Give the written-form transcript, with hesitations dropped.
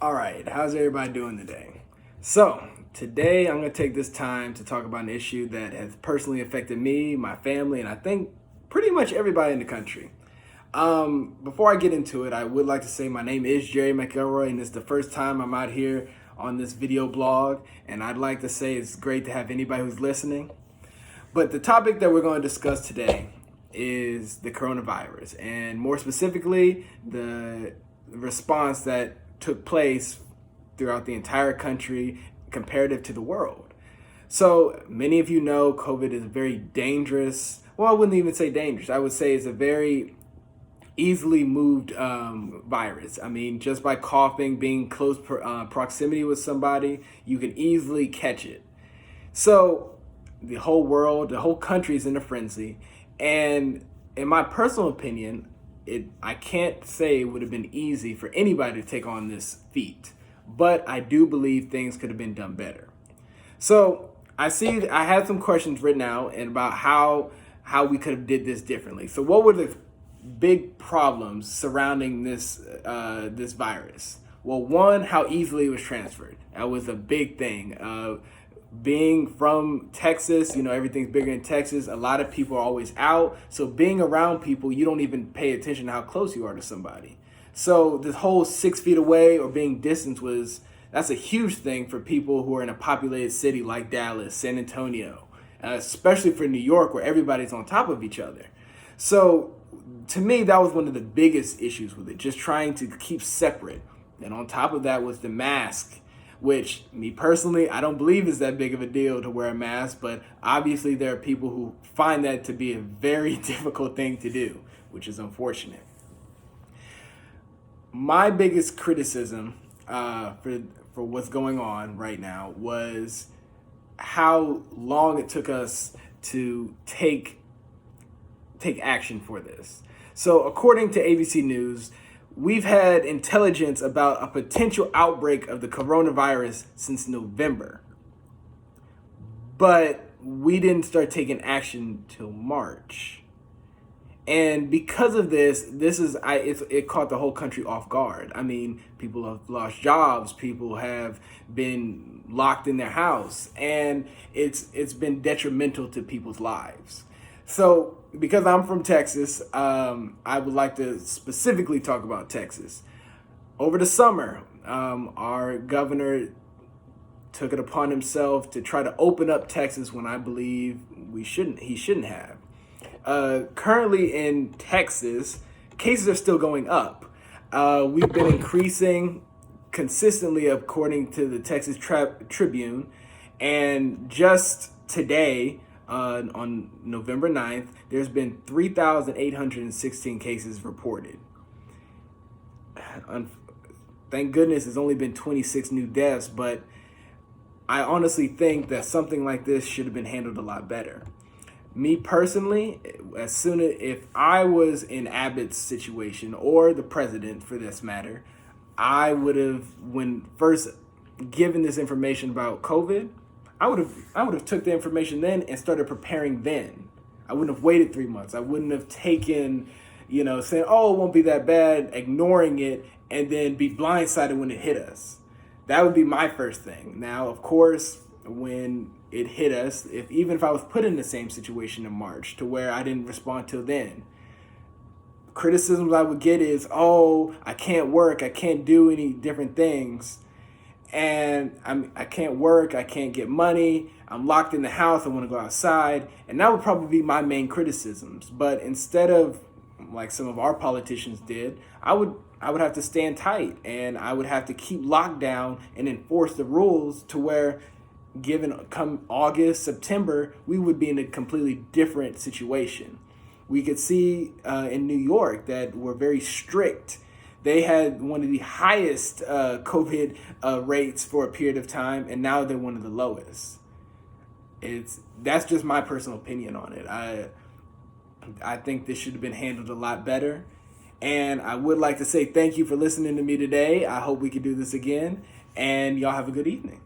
All right, how's everybody doing today? So, today I'm going to take this time to talk about an issue that has personally affected me, my family, and I think pretty much everybody in the country. Before I get into it, I would like to say my name is Jerry McElroy, and it's the first time I'm out here on this video blog, and I'd like to say it's great to have anybody who's listening. But the topic that we're going to discuss today is the coronavirus, and more specifically, the response that took place throughout the entire country comparative to the world. So many of you know COVID is a very dangerous, well, I wouldn't even say dangerous. I would say it's a very easily moved virus. I mean, just by coughing, being close proximity with somebody, you can easily catch it. So the whole world, the whole country is in a frenzy. And in my personal opinion, I can't say it would have been easy for anybody to take on this feat, but I do believe things could have been done better. So I had some questions written out and about how we could have did this differently. So what were the big problems surrounding this virus? Well, one, how easily it was transferred. That was a big thing. Being from Texas, everything's bigger in Texas. A lot of people are always out. So being around people, you don't even pay attention to how close you are to somebody. So this whole 6 feet away or being distant that's a huge thing for people who are in a populated city like Dallas, San Antonio, especially for New York where everybody's on top of each other. So to me, that was one of the biggest issues with it, just trying to keep separate. And on top of that was the mask, which me personally, I don't believe is that big of a deal to wear a mask, but obviously there are people who find that to be a very difficult thing to do, which is unfortunate. My biggest criticism for what's going on right now was how long it took us to take action for this. So according to ABC News, we've had intelligence about a potential outbreak of the coronavirus since November, but we didn't start taking action till March. And because of this, it caught the whole country off guard. I mean, people have lost jobs, people have been locked in their house, and it's been detrimental to people's lives. So because I'm from Texas, I would like to specifically talk about Texas. Over the summer, our governor took it upon himself to try to open up Texas when I believe he shouldn't have. Currently in Texas, cases are still going up. We've been increasing consistently according to the Texas Tribune, and just today, on November 9th, there's been 3,816 cases reported. Thank goodness there's only been 26 new deaths, but I honestly think that something like this should have been handled a lot better. Me personally, if I was in Abbott's situation, or the president for this matter, I would have, when first given this information about COVID, I would have took the information then and started preparing then. I wouldn't have waited 3 months. I wouldn't have taken, saying, oh, it won't be that bad, ignoring it, and then be blindsided when it hit us. That would be my first thing. Now, of course, when it hit us, even if I was put in the same situation in March to where I didn't respond till then, criticisms I would get is, oh, I can't work, I can't do any different things. And I can't work, I can't get money, I'm locked in the house, I want to go outside. And that would probably be my main criticisms. But instead of, like some of our politicians did, I would have to stand tight, and I would have to keep lockdown and enforce the rules to where, given come August, September, we would be in a completely different situation. We could see in New York that we're very strict. They had one of the highest COVID rates for a period of time, and now they're one of the lowest. That's just my personal opinion on it. I think this should have been handled a lot better. And I would like to say thank you for listening to me today. I hope we can do this again, and y'all have a good evening.